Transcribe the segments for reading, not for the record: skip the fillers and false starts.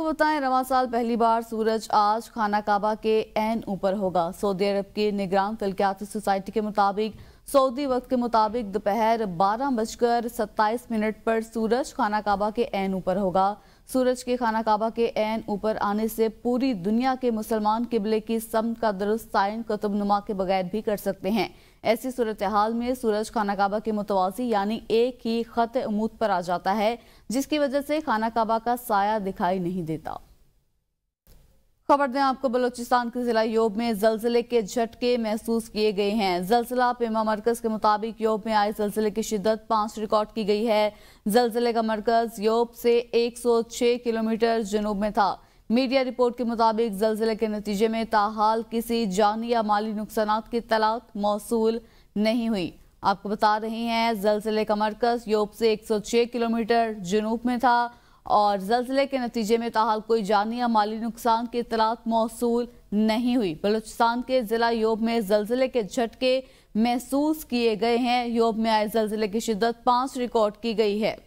आपको बताएं, रवां साल पहली बार सूरज आज खाना काबा के ऐन ऊपर होगा। सऊदी अरब की निगरान फल्कियाती सोसाइटी के मुताबिक सऊदी वक्त के मुताबिक दोपहर 12:27 पर सूरज खाना काबा के ऐन ऊपर होगा। सूरज के खाना काबा के ऐन ऊपर आने से पूरी दुनिया के मुसलमान किबले की समत का दुरुस्त तायन कुतुब नुमा के बगैर भी कर सकते हैं। ऐसी सूरत हाल में सूरज खाना काबा के मुतवाज़ी यानी एक ही खत उमूद पर आ जाता है, जिसकी वजह से खाना काबा का साया दिखाई नहीं देता। खबर दें आपको, बलूचिस्तान के जिला योब में जलजिले के झटके महसूस किए गए हैं। जलजिला पेमा मरकज के मुताबिक योब में आए जलजिले की शिद्दत 5 रिकॉर्ड की गई है। जलजिले का मरकज योब से 106 किलोमीटर जनूब में था। मीडिया रिपोर्ट के मुताबिक जलजिले के नतीजे में ताहाल किसी जानी या माली नुकसानात की इत्तलात मौसूल नहीं हुई। आपको बता रहे हैं, जलजिले का मरकज योब से 106 किलोमीटर जनूब में था और जलजिले के नतीजे में ताहाल कोई जानी या माली नुकसान की इत्तलात मौसूल नहीं हुई। बलूचिस्तान के जिला योब में जलजिले के झटके महसूस किए गए हैं। योब में आए जलजिले की शिद्दत 5 रिकॉर्ड की गई है।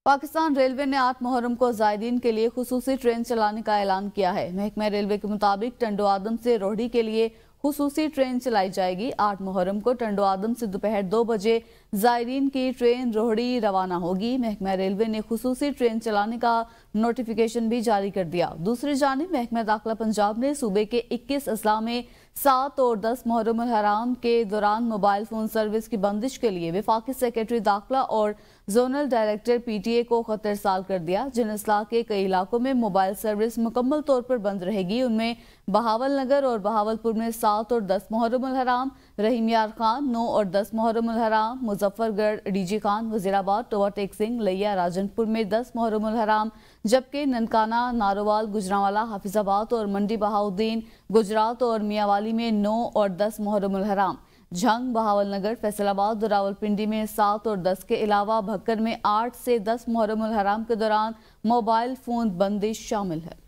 पाकिस्तान रेलवे ने 8 मुहर्रम को ज़ायरीन के लिए खुसूसी ट्रेन चलाने का ऐलान किया है। महकमा रेलवे के मुताबिक टंडो आदम से रोहड़ी के लिए खुसूसी ट्रेन चलाई जाएगी। 8 मुहर्रम को टंडो आदम से दोपहर 2 बजे ज़ायरीन की ट्रेन रोहड़ी रवाना होगी। महकमा रेलवे ने खुसूसी ट्रेन चलाने का नोटिफिकेशन भी जारी कर दिया। दूसरी जानिब महकमा दाखिला पंजाब ने सूबे के 21 अजला में 7 और 10 मुहर्रम हराम के दौरान मोबाइल फोन सर्विस की बंदिश के लिए वफाकी सेक्रेटरी दाखिला और जोनल डायरेक्टर PTA को खत इरसाल कर दिया। जिन अजला के कई इलाकों में मोबाइल सर्विस मुकम्मल तौर पर बंद रहेगी, उनमें बहावल नगर और बहावलपुर में 7 और 10 मुहर्रम हराम, रहीम यार खान 9 और 10 मुहर्रम हराम, मुजफ्फरगढ़ DG खान, वजीराबाद टोवा टेक सिंह, लिया राजनपुर में 10 मुहर्रम हराम, जबकि ननकाना, नारोवाल, गुजरांवाला, हाफिजाबाद और मंडी बहाउद्दीन, गुजरात और मियावाली में 9 और 10 मुहर्रम हराम, झंग, बहावल नगर, फैसलाबाद और रावलपिंडी में 7 और 10 के अलावा भक्कर में 8 से 10 मुहर्रम हराम के दौरान मोबाइल फोन बंदिश शामिल है।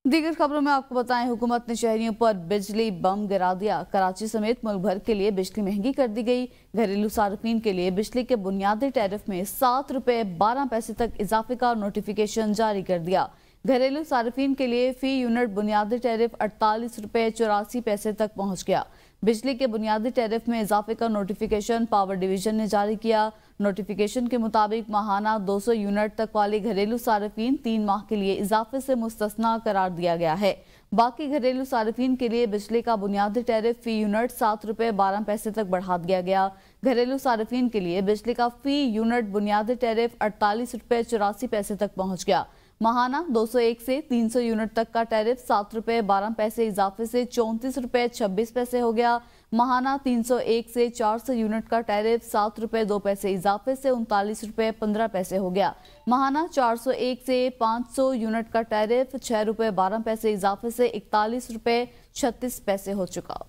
दीगर खबरों में आपको बताएं, हुकूमत ने शहरियों पर बिजली बम गिरा दिया। कराची समेत मुल्क भर के लिए बिजली महंगी कर दी गई। घरेलू सार्फिन के लिए बिजली के बुनियादी टैरिफ में 7 रुपए 12 पैसे तक इजाफे का नोटिफिकेशन जारी कर दिया। घरेलू सार्फिन के लिए फी यूनिट बुनियादी टैरिफ 48 रुपए 84 पैसे तक पहुंच गया। बिजली के बुनियादी टैरिफ में इजाफे का नोटिफिकेशन पावर डिवीजन ने जारी किया। नोटिफिकेशन के मुताबिक माहाना 200 यूनिट तक वाले घरेलू सार्फिन 3 माह के लिए इजाफे से मुस्तस्ना करार दिया गया है। बाकी घरेलू सार्फिन के लिए बिजली का बुनियादी टैरिफ फी यूनिट 7 रुपए 12 पैसे तक बढ़ा दिया गया। घरेलू सार्फिन के लिए बिजली का फी यूनिट बुनियादी टैरिफ 48 रुपए 84 पैसे तक पहुंच गया। माहाना 201 से 300 यूनिट तक का टैरिफ 7 रुपए 12 पैसे इजाफे से 34 रुपए 26 पैसे हो गया। माहाना 301 से 400 यूनिट का टैरिफ 7 रुपए 2 पैसे इजाफे से 39 रुपए 15 पैसे हो गया। माहाना 401 से 500 यूनिट का टैरिफ 6 रुपए 12 पैसे इजाफे से 41 रुपए 36 पैसे हो चुका।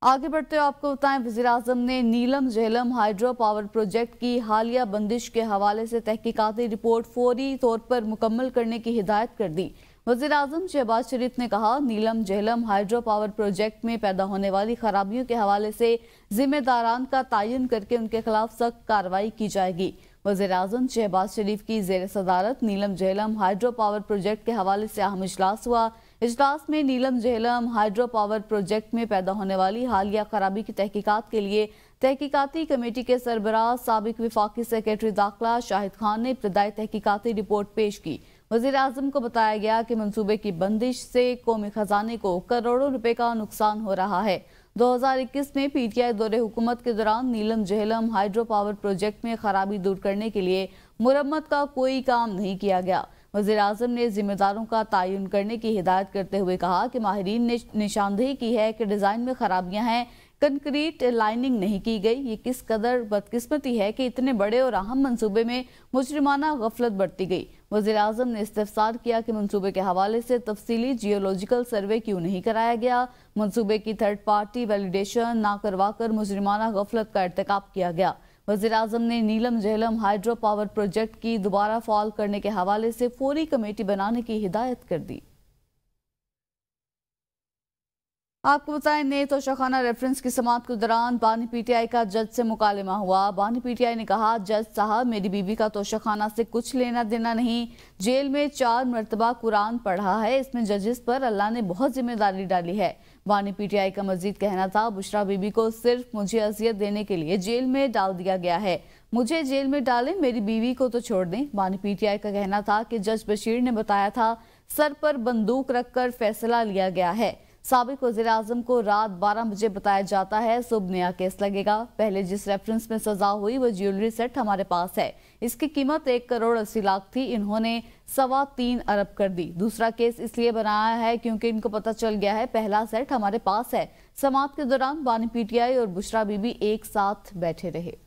आगे बढ़ते हुए आपको बताएं, वज़ीर आज़म ने नीलम झेलम हाइड्रो पावर प्रोजेक्ट की हालिया बंदिश के हवाले से तहकीकाती रिपोर्ट फौरी तौर पर मुकम्मल करने की हिदायत कर दी। वज़ीर आज़म शहबाज शरीफ ने कहा, नीलम झेलम हाइड्रो पावर प्रोजेक्ट में पैदा होने वाली खराबियों के हवाले से जिम्मेदारान का तयन करके उनके खिलाफ सख्त कार्रवाई की जाएगी। वज़ीर आज़म शहबाज शरीफ की ज़ेर सदारत नीलम झेलम हाइड्रो पावर प्रोजेक्ट के हवाले से अहम इजलास हुआ। इजलास में नीलम झेलम हाइड्रो पावर प्रोजेक्ट में पैदा होने वाली हालिया खराबी की तहकीकात के लिए तहकीकाती कमेटी के सरबराह साबिक वफाकी सेक्रेटरी दाखिला शाहिद खान ने इब्तदाई तहकीकाती रिपोर्ट पेश की। वज़ीर आज़म को बताया गया कि मंसूबे की बंदिश से कौमी खजाने को करोड़ों रुपए का नुकसान हो रहा है। 2021 में PTI दौरे हुकूमत के दौरान नीलम झेलम हाइड्रो पावर प्रोजेक्ट में खराबी दूर करने के लिए मुरम्मत का कोई काम नहीं किया गया। वज़ीर आज़म ने जिम्मेदारों का तयन करने की हिदायत करते हुए कहा कि माहिरीन ने निशानदेही की है कि डिज़ाइन में खराबियां हैं, कंक्रीट लाइनिंग नहीं की गई। ये किस कदर बदकिस्मती है कि इतने बड़े और अहम मंसूबे में मुजरिमाना गफलत बरती गई। वज़ीर आज़म ने इस्तफसार किया कि मंसूबे के हवाले से तफसीली जियोलॉजिकल सर्वे क्यों नहीं कराया गया। मंसूबे की थर्ड पार्टी वैलिडेशन ना करवाकर मुजरिमाना गफलत का इर्तिकाब किया गया। वज़ीर आज़म ने नीलम झेलम हाइड्रो पावर प्रोजेक्ट की दोबारा फाल करने के हवाले से फौरी कमेटी बनाने की हिदायत कर दी। आपको बताएं, ने तोशाखाना रेफरेंस की समाअत के दौरान बानी पीटीआई का जज से मुकालमा हुआ। बानी पीटीआई ने कहा, जज साहब, मेरी बीवी का तोशाखाना से कुछ लेना देना नहीं। जेल में 4 मरतबा कुरान पढ़ा है। इसमें जजेस पर अल्लाह ने बहुत जिम्मेदारी डाली है। बानी पीटीआई का मजीद कहना था, बुशरा बीबी को सिर्फ मुझे अजियत देने के लिए जेल में डाल दिया गया है। मुझे जेल में डालें, मेरी बीवी को तो छोड़ दें। बानी पीटीआई का कहना था कि जज बशीर ने बताया था, सर पर बंदूक रखकर फैसला लिया गया है। साबिक वज़ीर आज़म को रात 12 बजे बताया जाता है सुबह नया केस लगेगा। पहले जिस रेफरेंस में सजा हुई वो ज्वेलरी सेट हमारे पास है। इसकी कीमत 1 करोड़ 80 लाख थी। इन्होंने 3.25 अरब कर दी। दूसरा केस इसलिए बनाया है क्योंकि इनको पता चल गया है पहला सेट हमारे पास है। समाअत के दौरान बानी पीटीआई और बुशरा बीबी एक साथ बैठे रहे।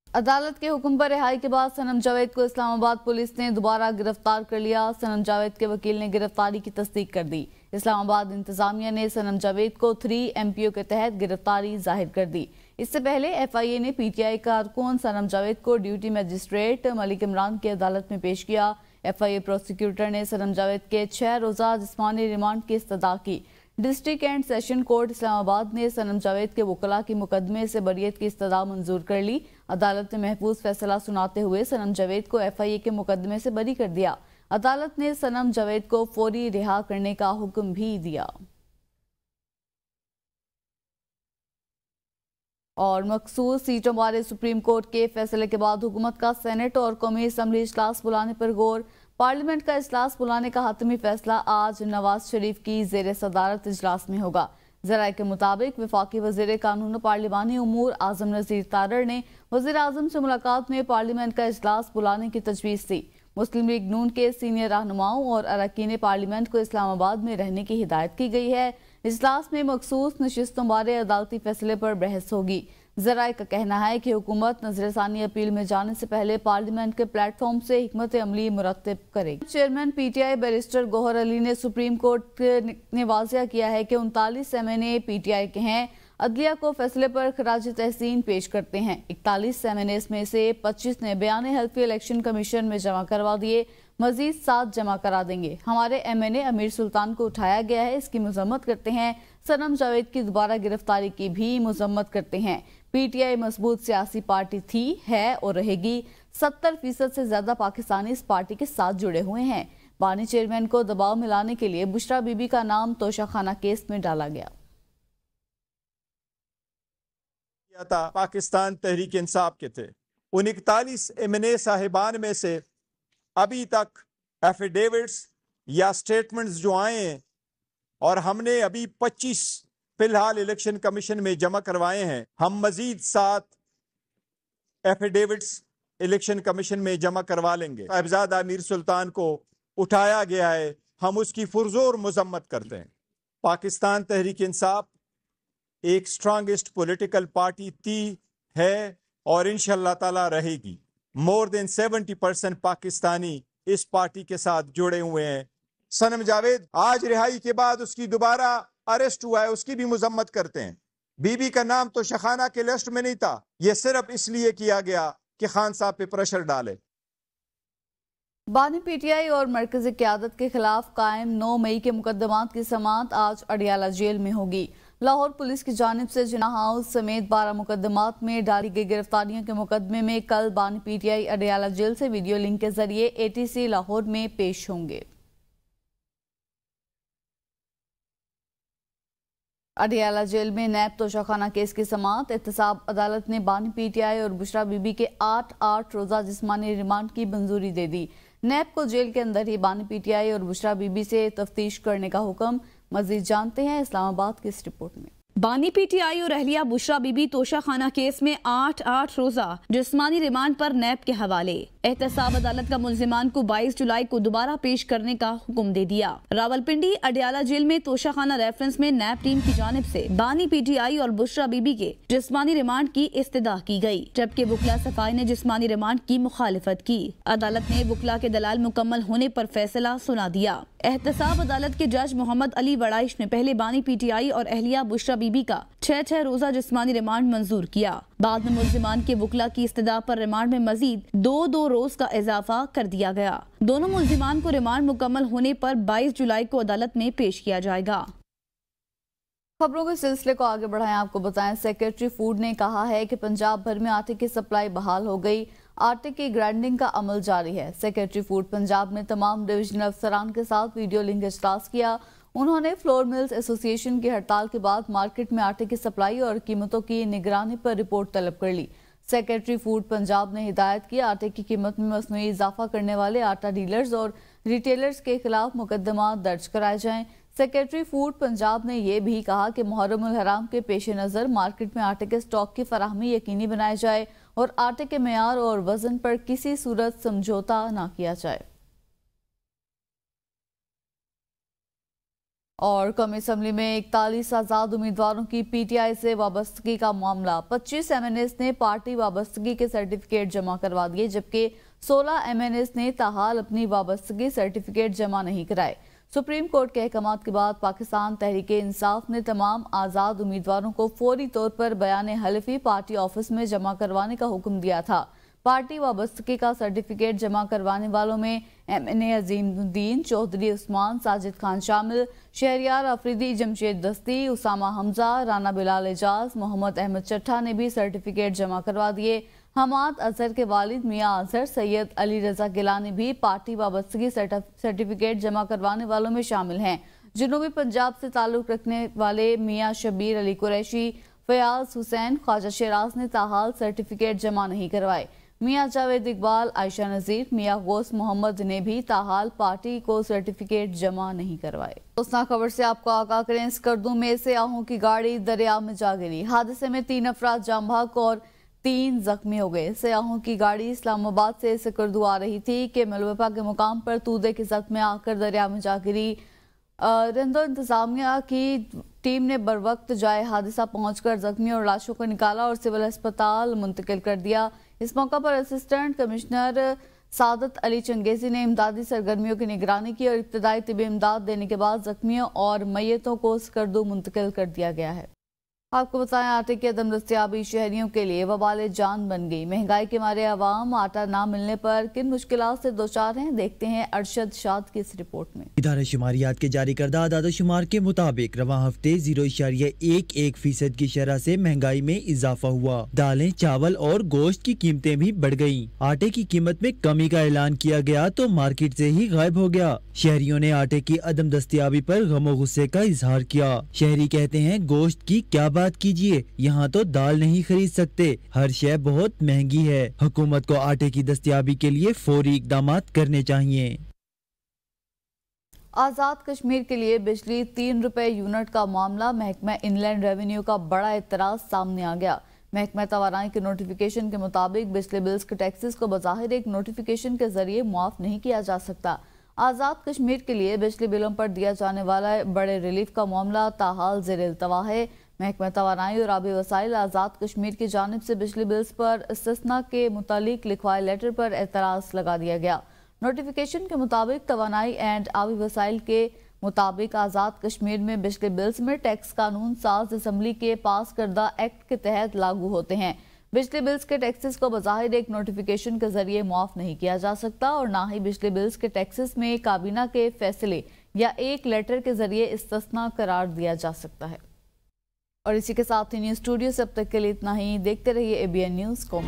अदालत के हुक्म पर रिहाई के बाद सनम जावेद को इस्लामाबाद पुलिस ने दोबारा गिरफ्तार कर लिया। सनम जावेद के वकील ने गिरफ्तारी की तस्दीक कर दी। इस्लामाबाद इंतजामिया ने सनम जावेद को 3 MPO के तहत गिरफ्तारी जाहिर कर दी। इससे पहले FIA ने PTI कारकुन सनम जावेद को ड्यूटी मजिस्ट्रेट मलिक इमरान की अदालत में पेश किया। FIA प्रोसिक्यूटर ने सनम जावेद के 6 रोजा जिस्मानी रिमांड की इस्तदा की। District and session court Islamabad ने सनम जावेद के वकला की मुकदमे से बरियत की इस्तदा मंजूर कर ली। अदालत ने महफूज फैसला सुनाते हुए सनम जावेद को FIA के मुकदमे से बरी कर दिया। अदालत ने सनम जावेद को फौरी रिहा करने का हुक्म भी दिया। और मखसूस सीटों बारे सुप्रीम कोर्ट के फैसले के बाद हुकूमत का सेनेट और कौमी असम्बली इजलास बुलाने पर गौर। पार्लियामेंट का इजलास बुलाने का हतमी फैसला आज नवाज शरीफ की जेर सदारत इजलास में होगा। जराये के मुताबिक वफाकी वजीर कानून और पार्लिमानी उमूर आजम नजीर तारड़ ने वजीर आजम से मुलाकात में पार्लियामेंट का इजलास बुलाने की तजवीज़ दी। मुस्लिम लीग नून के सीनियर रहनुमाओं और अरकान पार्लियामेंट को इस्लामाबाद में रहने की हिदायत की गई है। इजलास में मखसूस नशिस्तों बारे अदालती फैसले पर बहस होगी। जराये का कहना है कि हुकूमत नजरसानी अपील में जाने से पहले पार्लियामेंट के प्लेटफॉर्म से हिकमत अमली मुरत्तब करेगी। Chairman PTI barrister Gauhar Ali ने सुप्रीम कोर्ट ने वाज़िया किया है कि 39 MNA PTI के हैं। अदलिया को फैसले पर खराज तहसीन पेश करते हैं। 41 MNAs में से 25 ने बयान हल्फी इलेक्शन कमीशन में जमा करवा दिए। मजीद 7 जमा करा देंगे। हमारे MNA अमीर सुल्तान को उठाया गया है, इसकी मजम्मत करते हैं। सनम जावेद की दोबारा गिरफ्तारी की भी मजम्मत करते हैं। PTI मजबूत सियासी पार्टी थी, है और रहेगी। 70% से ज्यादा पाकिस्तानी इस पार्टी के साथ जुड़े हुए हैं। बानी चेयरमैन को दबाव में लाने के लिए बुशरा बीबी का नाम तोशाखाना केस में डाला गया। पाकिस्तान तहरीक इंसाफ के थे। उन 41 MNA साहिबान में से अभी तक एफिडेविट्स या स्टेटमेंट्स जो आए हैं और हमने अभी 25 फिलहाल इलेक्शन कमीशन में जमा करवाए हैं। हम मजीद 7 एफिडेविट्स इलेक्शन कमीशन में जमा करवा लेंगे। साहिबजादा अमीर सुल्तान को उठाया गया है, हम उसकी पुरजोर मजम्मत करते हैं। पाकिस्तान तहरीक इंसाफ एक स्ट्रांगेस्ट पॉलिटिकल पार्टी थी, है और इंशाअल्लाह ताला रहेगी। मोर देन 70% पाकिस्तानी इस पार्टी के साथ जुड़े हुए हैं। सनम जावेद आज रिहाई के बाद उसकी दोबारा अरेस्ट हुआ है, उसकी भी मजम्मत करते हैं। बीबी का नाम तो शखाना के लिस्ट में नहीं था, यह सिर्फ इसलिए किया गया कि खान साहब पे प्रेशर डाले। बानी PTI और मरकजी क़यादत के खिलाफ कायम 9 मई के मुकदमात की समाअत आज अडियाला जेल में होगी। लाहौर पुलिस की जानिब से जिना हाउस समेत 12 मुकदमात में डाली गई गिरफ्तारियों के मुकदमे में कल बानी PTI अडियाला जेल से वीडियो लिंक के जरिए ATC लाहौर में पेश होंगे। अडियाला जेल में नैब तोशाखाना केस की समाअत। एहतसाब अदालत ने बानी PTI और बुशरा बीबी के 8 रोजा जिस्मानी रिमांड की मंजूरी दे दी। नैब को जेल के अंदर ही बानी PTI और बुशरा बीबी से तफ्तीश करने का हुक्म। मजीद जानते हैं इस्लामाबाद की इस रिपोर्ट में। बानी PTI और अहलिया बुशरा बीबी तोशाखाना केस में 8 रोजा जिस्मानी रिमांड पर नैब के हवाले। एहतसाब अदालत का मुल्जिमान को 22 जुलाई को दोबारा पेश करने का हुक्म दे दिया। रावलपिंडी अडियाला जेल में तोशाखाना रेफरेंस में नैब टीम की जानिब से बानी PTI और बुशरा बीबी के जिस्मानी रिमांड की इस्तदा की गई, जबकि वकला सफाई ने जिस्मानी रिमांड की मुखालिफत की। अदालत ने वकला के दलाल मुकम्मल होने पर फैसला सुना दिया। एहतसाब अदालत के जज मोहम्मद अली वड़ाइश ने पहले बानी PTI और अहलिया बुशरा बीबी का 6 रोजा जिस्मानी रिमांड मंजूर किया। बाद में मुल्जिमान के वकला की इस्तदा पर रिमांड में मजीद 2 रोज का इजाफा कर दिया गया। दोनों मुल्जिमान को रिमांड मुकम्मल होने पर 22 जुलाई को अदालत में पेश किया जाएगा। खबरों के सिलसिले को आगे बढ़ाएं, आपको बताएं सेक्रेटरी फूड ने कहा है कि पंजाब भर में आटे की सप्लाई बहाल हो गई, आटे की ग्राइंडिंग का अमल जारी है। सेक्रेटरी फूड पंजाब ने तमाम डिविजनल अफसरान के साथ वीडियो लिंक इजलास किया। उन्होंने फ्लोर मिल्स एसोसिएशन की हड़ताल के बाद मार्केट में आटे की सप्लाई और कीमतों की निगरानी पर रिपोर्ट तलब कर ली। सेक्रेटरी फूड पंजाब ने हिदायत की आटे की कीमत में मसनूई इजाफा करने वाले आटा डीलर्स और रिटेलर्स के खिलाफ मुकदमा दर्ज कराए जाएं। सेक्रेटरी फूड पंजाब ने यह भी कहा कि मुहर्रम उल हराम के पेश नज़र मार्केट में आटे के स्टॉक की फराहमी यकीनी बनाई जाए और आटे के मेयार और वजन पर किसी सूरत समझौता न किया जाए। और कौमी असम्बली में 41 आज़ाद उम्मीदवारों की पीटीआई से वाबस्तगी का मामला। 25 एमएनएस ने पार्टी वाबस्तगी के सर्टिफिकेट जमा करवा दिए, जबकि 16 एमएनएस ने ताहाल अपनी वाबस्तगी सर्टिफिकेट जमा नहीं कराए। सुप्रीम कोर्ट के अहकामात के बाद पाकिस्तान तहरीक इंसाफ ने तमाम आज़ाद उम्मीदवारों को फौरी तौर पर बयान हलफी पार्टी ऑफिस में जमा करवाने का हुक्म दिया था। पार्टी वाबस्तगी का सर्टिफिकेट जमा करवाने वालों में एमएनए अजीमुद्दीन चौधरी, उस्मान साजिद खान शामिल, शहरियार अफरीदी, जमशेद दस्ती, उसामा हमजा, राना बिलाल एजाज, मोहम्मद अहमद चट्ठा ने भी सर्टिफिकेट जमा करवा दिए। हमाद अजहर के वालिद मियां अजहर, सैयद अली रजा गिलानी भी पार्टी वाबस्तगी सर्टिफिकेट जमा करवाने वालों में शामिल हैं। जनूबी पंजाब से ताल्लुक रखने वाले मियां शबीर अली कुरैशी, फयाज हुसैन, ख्वाजा शराज ने ताहाल सर्टिफिकेट जमा नहीं करवाए। मियां जावेद इकबाल, आयशा नजीर, मियां गौस मोहम्मद ने भी ताहाल पार्टी को सर्टिफिकेट जमा नहीं करवाए। दोस्तों, खबर से आपको आगाह करें, स्कर्दू में सयाहों की गाड़ी दरिया में जा गिरी। हादसे में 3 अफराद जाम बहक और 3 जख्मी हो गए। सयाहों की गाड़ी इस्लामाबाद से स्कर्दू आ रही थी कि मलबा के मुकाम पर तूदे के जख्म में आकर दरिया में जा गिरी। रंदो इंतजामिया की टीम ने बर वक्त जाए हादसा पहुंचकर जख्मी और लाशों को निकाला और सिविल अस्पताल मुंतकिल कर दिया। इस मौका पर असिस्टेंट कमिश्नर सादत अली चंगेजी ने इमदादी सरगर्मियों की निगरानी की और इब्तदाई तिबी इमदाद देने के बाद जख्मियों और मैयतों को स्कर्दू मुंतकिल कर दिया गया है। आपको बताएं, आटे की अदम दस्तयाबी शहरियों के लिए वबाल जान बन गई। महंगाई के मारे आवाम आटा ना मिलने पर किन मुश्किलात से दोचार हैं, देखते हैं अरशद शाद की इस रिपोर्ट में। इदारा शुमारियात के जारी करदा आदादोशुमार के मुताबिक रवां हफ्ते 0.11% की शरह से महंगाई में इजाफा हुआ। दालें, चावल और गोश्त की कीमतें भी बढ़ गयी। आटे की कीमत में कमी का ऐलान किया गया तो मार्केट से ही गायब हो गया। शहरियों ने आटे की अदम दस्तयाबी पर गमो गुस्से का इजहार किया। शहरी कहते हैं, गोश्त की क्या बात कीजिए, यहाँ तो दाल नहीं खरीद सकते, हर शय बहुत महंगी है। हुकूमत को आटे की दस्तयाबी के लिए फौरी इकदाम करने चाहिए। आजाद कश्मीर के लिए बिजली 3 रुपए यूनिट का मामला, महकमा इनलैंड रेवेन्यू का बड़ा एतराज सामने आ गया। महकमा तवानाई के नोटिफिकेशन के मुताबिक बिजली बिल्स के टैक्सेस को बज़ाहिर एक नोटिफिकेशन के जरिए मुआफ नहीं किया जा सकता। आज़ाद कश्मीर के लिए बिजली बिलों पर दिया जाने वाला बड़े रिलीफ का मामला ताहाल ज़ेर-इल्तवा है। महकमा तवानाई और आबी वसाइल आज़ाद कश्मीर की जानिब से बिजली बिल्स पर इस्तिस्ना के मुतालिक लिखवाए लेटर पर एतराज़ लगा दिया गया। नोटिफिकेशन के मुताबिक तवानाई एंड आबी वसाइल के मुताबिक आज़ाद कश्मीर में बिजली बिल्स में टैक्स कानून साज असम्बली के पास करदा एक्ट के तहत लागू होते हैं। बिजली बिल्स के टैक्सेस को बज़ाहिर एक नोटिफिकेशन के जरिए मुआफ नहीं किया जा सकता और ना ही बिजली बिल्स के टैक्सेस में काबीना के फैसले या एक लेटर के जरिए इस्तिस्ना करार दिया जा सकता है। और इसी के साथ ही न्यूज़ स्टूडियो से अब तक के लिए इतना ही। देखते रहिए ABN न्यूज़ कॉम।